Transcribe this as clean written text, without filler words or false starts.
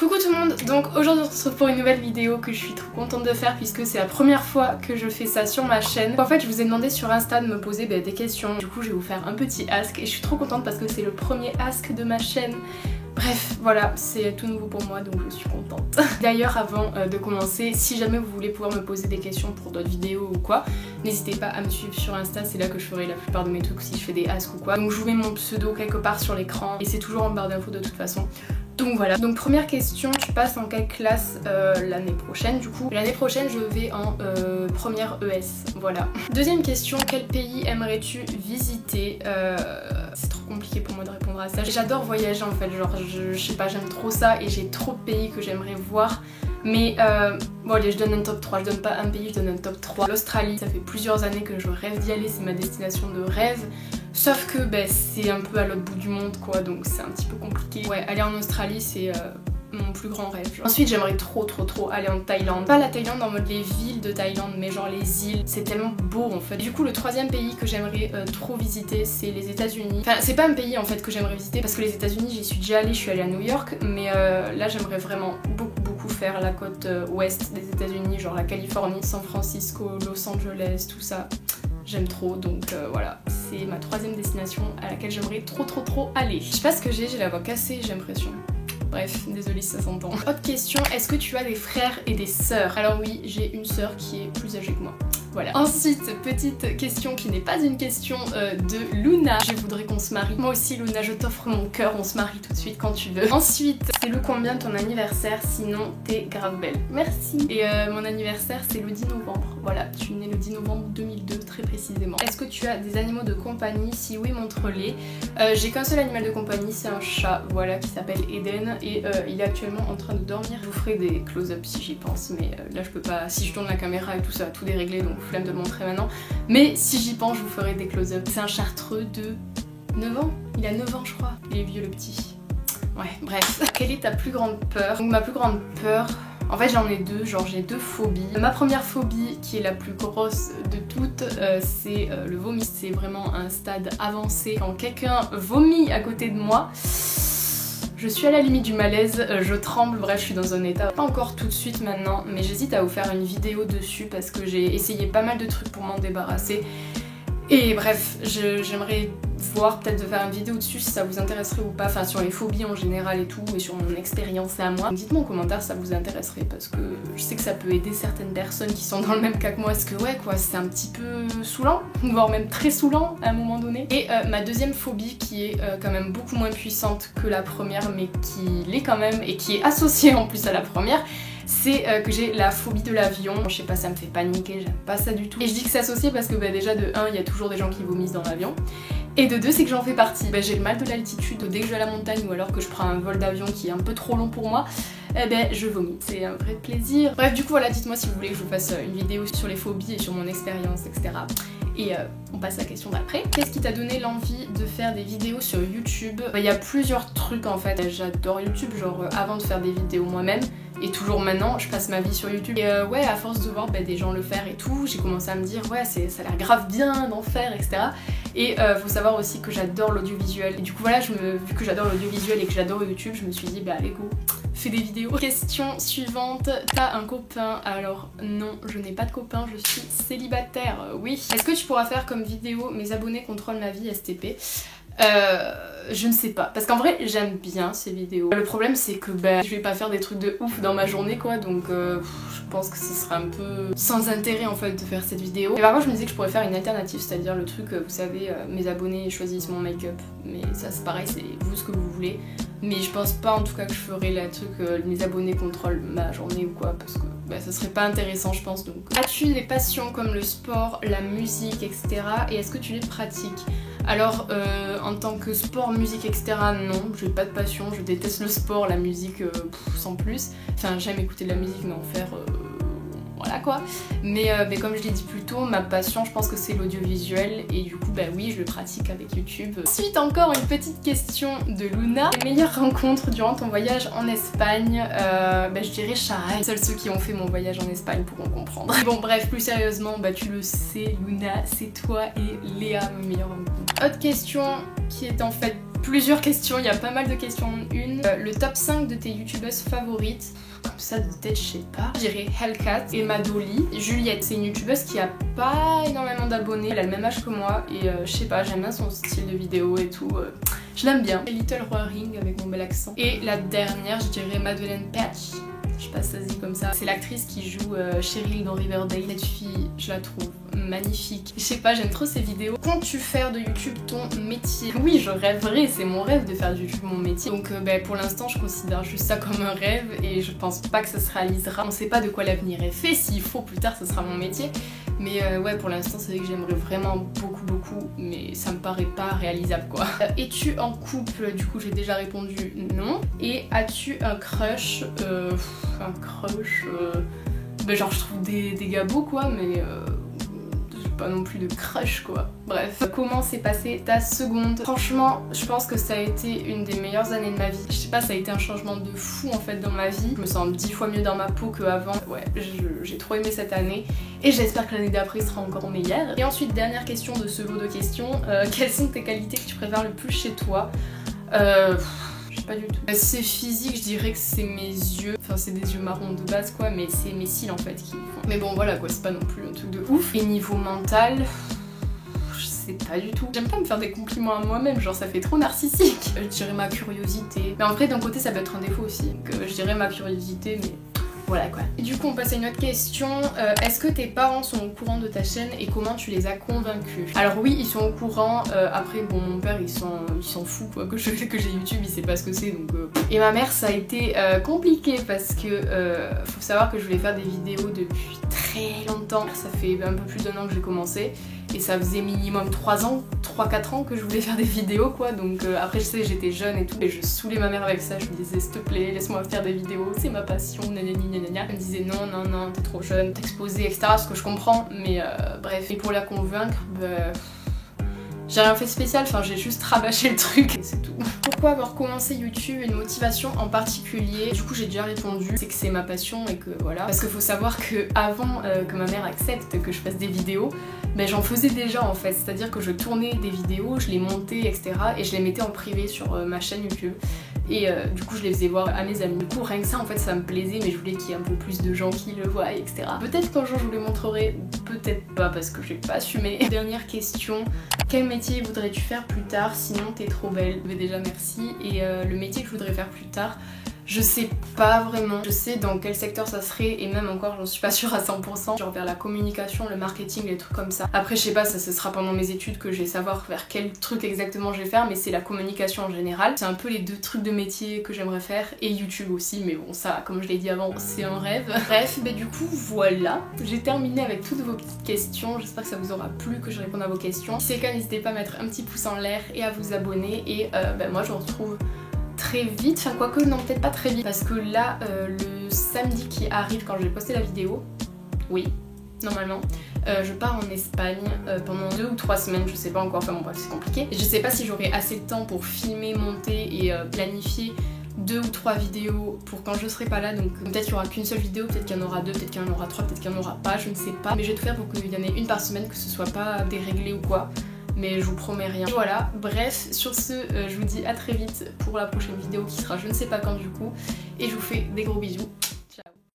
Coucou tout le monde, donc aujourd'hui on se retrouve pour une nouvelle vidéo que je suis trop contente de faire puisque c'est la première fois que je fais ça sur ma chaîne. En fait je vous ai demandé sur Insta de me poser des questions, du coup je vais vous faire un petit ask et je suis trop contente parce que c'est le premier ask de ma chaîne. Bref, voilà, c'est tout nouveau pour moi donc je suis contente. D'ailleurs avant de commencer, si jamais vous voulez pouvoir me poser des questions pour d'autres vidéos ou quoi, n'hésitez pas à me suivre sur Insta, c'est là que je ferai la plupart de mes trucs si je fais des asks ou quoi. Donc je vous mets mon pseudo quelque part sur l'écran et c'est toujours en barre d'infos de toute façon. Donc voilà, donc première question, tu passes en quelle classe l'année prochaine du coup? L'année prochaine je vais en première ES, voilà. Deuxième question, quel pays aimerais-tu visiter? C'est trop compliqué pour moi de répondre à ça. J'adore voyager en fait, genre je sais pas, j'aime trop ça et j'ai trop de pays que j'aimerais voir. Mais bon allez, je donne un top 3, je donne pas un pays, je donne un top 3. L'Australie, ça fait plusieurs années que je rêve d'y aller, c'est ma destination de rêve. Sauf que bah, c'est un peu à l'autre bout du monde quoi, donc c'est un petit peu compliqué. Ouais, aller en Australie c'est mon plus grand rêve. Genre. Ensuite j'aimerais trop aller en Thaïlande. Pas la Thaïlande en mode les villes de Thaïlande, mais genre les îles. C'est tellement beau en fait. Du coup le troisième pays que j'aimerais trop visiter c'est les États-Unis. Enfin c'est pas un pays en fait que j'aimerais visiter parce que les États-Unis j'y suis déjà allée, je suis allée à New York. Mais là j'aimerais vraiment beaucoup faire la côte ouest des États-Unis, genre la Californie, San Francisco, Los Angeles, tout ça. J'aime trop, donc voilà, c'est ma troisième destination à laquelle j'aimerais trop aller. Je sais pas ce que j'ai la voix cassée, j'ai l'impression. Bref, désolée si ça s'entend. Autre question, est-ce que tu as des frères et des sœurs? Alors oui, j'ai une sœur qui est plus âgée que moi. Voilà. Ensuite, petite question qui n'est pas une question de Luna. Je voudrais qu'on se marie. Moi aussi Luna, je t'offre mon cœur, on se marie tout de suite quand tu veux. Ensuite, c'est le combien de ton anniversaire? Sinon, t'es grave belle. Merci. Et mon anniversaire, c'est le 10 novembre. Voilà, je suis née le 10 novembre 2002, très précisément. Est-ce que tu as des animaux de compagnie? Si oui, montre-les. J'ai qu'un seul animal de compagnie, c'est un chat, voilà, qui s'appelle Eden. Et il est actuellement en train de dormir. Je vous ferai des close-up si j'y pense, mais là je peux pas. Si je tourne la caméra et tout ça, tout déréglé, donc flemme de le montrer maintenant. Mais si j'y pense, je vous ferai des close-up. C'est un chartreux de 9 ans. Il a 9 ans, je crois. Il est vieux, le petit. Ouais, bref. Quelle est ta plus grande peur? Donc ma plus grande peur... En fait j'en ai deux, genre j'ai deux phobies. Ma première phobie, qui est la plus grosse de toutes, c'est le vomi. C'est vraiment un stade avancé. Quand quelqu'un vomit à côté de moi, je suis à la limite du malaise, je tremble, bref je suis dans un état. Pas encore tout de suite maintenant, mais j'hésite à vous faire une vidéo dessus parce que j'ai essayé pas mal de trucs pour m'en débarrasser. Et bref, j'aimerais voir peut-être de faire une vidéo dessus si ça vous intéresserait ou pas, enfin sur les phobies en général et tout, et sur mon expérience à moi. Dites-moi en commentaire si ça vous intéresserait parce que je sais que ça peut aider certaines personnes qui sont dans le même cas que moi, parce que ouais quoi, c'est un petit peu saoulant, voire même très saoulant à un moment donné. Et ma deuxième phobie qui est quand même beaucoup moins puissante que la première, mais qui l'est quand même et qui est associée en plus à la première, c'est que j'ai la phobie de l'avion. Je sais pas, ça me fait paniquer, j'aime pas ça du tout. Et je dis que c'est associé parce que bah, déjà de 1, il y a toujours des gens qui vomissent dans l'avion. Et de 2, c'est que j'en fais partie. Bah, j'ai le mal de l'altitude dès que je vais à la montagne ou alors que je prends un vol d'avion qui est un peu trop long pour moi. Eh ben je vomis, c'est un vrai plaisir. Bref du coup voilà, dites-moi si vous voulez que je vous fasse une vidéo sur les phobies et sur mon expérience, etc. Et on passe à la question d'après. Qu'est-ce qui t'a donné l'envie de faire des vidéos sur YouTube? Il y a plusieurs trucs en fait. J'adore YouTube, genre avant de faire des vidéos moi-même, et toujours maintenant, je passe ma vie sur YouTube. Et ouais, à force de voir des gens le faire et tout, j'ai commencé à me dire ouais, ça a l'air grave bien d'en faire, etc. Et faut savoir aussi que j'adore l'audiovisuel. Et du coup voilà, vu que j'adore l'audiovisuel et que j'adore YouTube, je me suis dit bah allez go, fais des vidéos. Question suivante, t'as un copain? Alors non, je n'ai pas de copain, je suis célibataire, oui. Est-ce que tu pourras faire comme vidéo mes abonnés contrôlent ma vie STP? Je ne sais pas, parce qu'en vrai j'aime bien ces vidéos. Le problème c'est que je vais pas faire des trucs de ouf dans ma journée quoi, donc je pense que ce serait un peu sans intérêt en fait de faire cette vidéo. Et par contre je me disais que je pourrais faire une alternative, c'est-à-dire le truc, vous savez, mes abonnés choisissent mon make-up, mais ça c'est pareil, c'est vous ce que vous voulez. Mais je pense pas en tout cas que je ferais le truc mes abonnés contrôlent ma journée ou quoi, parce que ça serait pas intéressant je pense. Donc as-tu des passions comme le sport, la musique, etc. et est-ce que tu les pratiques? Alors en tant que sport, musique, etc. non, j'ai pas de passion, je déteste le sport, la musique sans plus. Enfin j'aime écouter de la musique mais en faire voilà quoi. Mais comme je l'ai dit plus tôt, ma passion je pense que c'est l'audiovisuel et du coup oui je le pratique avec YouTube. Ensuite encore une petite question de Luna. Les meilleures rencontres durant ton voyage en Espagne? Je dirais Charay. Seuls ceux qui ont fait mon voyage en Espagne pourront comprendre. Bon bref, plus sérieusement, tu le sais Luna, c'est toi et Léa mes meilleures rencontres. Autre question qui est en fait Plusieurs questions, il y a pas mal de questions en une. Le top 5 de tes youtubeuses favorites. Comme ça de tête, je sais pas. Je dirais Hellcat, Emma Dolly, Juliette. C'est une youtubeuse qui a pas énormément d'abonnés. Elle a le même âge que moi et je sais pas, j'aime bien son style de vidéo et tout. Je l'aime bien. Little Roaring avec mon bel accent. Et la dernière, je dirais Madeleine Patch. Je sais pas si ça se dit comme ça. C'est l'actrice qui joue Cheryl dans Riverdale. Cette fille, je la trouve magnifique. Je sais pas, j'aime trop ses vidéos. Comptes-tu faire de YouTube ton métier? Oui, je rêverais, c'est mon rêve de faire de YouTube mon métier. Donc pour l'instant, je considère juste ça comme un rêve et je pense pas que ça se réalisera. On sait pas de quoi l'avenir est fait. S'il faut, plus tard, ça sera mon métier. Mais ouais, pour l'instant, c'est vrai que j'aimerais vraiment beaucoup, mais ça me paraît pas réalisable quoi. Es-tu en couple? Du coup, j'ai déjà répondu non. Et as-tu un crush? Un crush... genre, je trouve des gars beaux quoi, mais j'ai pas non plus de crush quoi. Bref, comment s'est passée ta seconde? Franchement, je pense que ça a été une des meilleures années de ma vie. Je sais pas, ça a été un changement de fou en fait dans ma vie. Je me sens 10 fois mieux dans ma peau qu'avant. Ouais, j'ai trop aimé cette année et j'espère que l'année d'après sera encore meilleure. Et ensuite, dernière question de ce lot de questions. Quelles sont tes qualités que tu préfères le plus chez toi? Je sais pas du tout. C'est physique, je dirais que c'est mes yeux. Enfin, c'est des yeux marrons de base quoi, mais c'est mes cils en fait qui font. Mais bon, voilà quoi, c'est pas non plus un truc de ouf. Et niveau mental, je sais pas du tout. J'aime pas me faire des compliments à moi-même, genre ça fait trop narcissique. Je dirais ma curiosité. Mais en vrai, d'un côté, ça peut être un défaut aussi. Donc je dirais ma curiosité, mais... voilà quoi. Et du coup on passe à une autre question. Est-ce que tes parents sont au courant de ta chaîne et comment tu les as convaincus? Alors oui, ils sont au courant. Après bon, mon père il s'en fout quoi que j'ai YouTube, il sait pas ce que c'est donc... Et ma mère ça a été compliqué parce que faut savoir que je voulais faire des vidéos depuis très longtemps. Ça fait un peu plus d'un an que j'ai commencé. Et ça faisait minimum 3-4 ans que je voulais faire des vidéos quoi. Donc après je sais j'étais jeune et tout et je saoulais ma mère avec ça. Je lui disais s'il te plaît laisse-moi faire des vidéos, c'est ma passion, nanani nanana. Elle me disait non t'es trop jeune, t'exposer etc. Ce que je comprends mais bref. Et pour la convaincre j'ai rien fait de spécial, enfin j'ai juste rabâché le truc et c'est tout. Pourquoi avoir commencé YouTube? Une motivation en particulier? Du coup j'ai déjà répondu, c'est que c'est ma passion et que voilà. Parce qu'il faut savoir que avant que ma mère accepte que je fasse des vidéos, j'en faisais déjà en fait, c'est-à-dire que je tournais des vidéos, je les montais etc. et je les mettais en privé sur ma chaîne YouTube. Et du coup je les faisais voir à mes amis. Du coup rien que ça en fait ça me plaisait mais je voulais qu'il y ait un peu plus de gens qui le voient etc. Peut-être qu'un jour je vous les montrerai, peut-être pas parce que j'ai pas assumé. Dernière question, quel métier voudrais-tu faire plus tard? Sinon t'es trop belle. Mais déjà merci. Et le métier que je voudrais faire plus tard, je sais pas vraiment. Je sais dans quel secteur ça serait et même encore j'en suis pas sûre à 100%. Genre vers la communication, le marketing, les trucs comme ça. Après je sais pas, ça ce sera pendant mes études que je vais savoir vers quel truc exactement je vais faire, mais c'est la communication en général. C'est un peu les deux trucs de métier que j'aimerais faire et YouTube aussi, mais bon ça comme je l'ai dit avant c'est un rêve. Bref, du coup voilà, j'ai terminé avec toutes vos petites questions. J'espère que ça vous aura plu, que je réponde à vos questions. Si c'est le cas, n'hésitez pas à mettre un petit pouce en l'air et à vous abonner et moi je vous retrouve très vite, enfin quoique non peut-être pas très vite parce que là le samedi qui arrive quand je vais poster la vidéo, oui normalement, je pars en Espagne pendant 2 ou 3 semaines, je sais pas encore, enfin bon bref c'est compliqué. Et je sais pas si j'aurai assez de temps pour filmer, monter et planifier 2 ou 3 vidéos pour quand je serai pas là, donc peut-être qu'il y aura qu'une seule vidéo, peut-être qu'il y en aura 2, peut-être qu'il y en aura 3, peut-être qu'il y en aura pas, je ne sais pas. Mais je vais tout faire pour qu'il y en ait une par semaine, que ce soit pas déréglé ou quoi. Mais je vous promets rien. Et voilà, bref, sur ce, je vous dis à très vite pour la prochaine vidéo qui sera je ne sais pas quand du coup. Et je vous fais des gros bisous.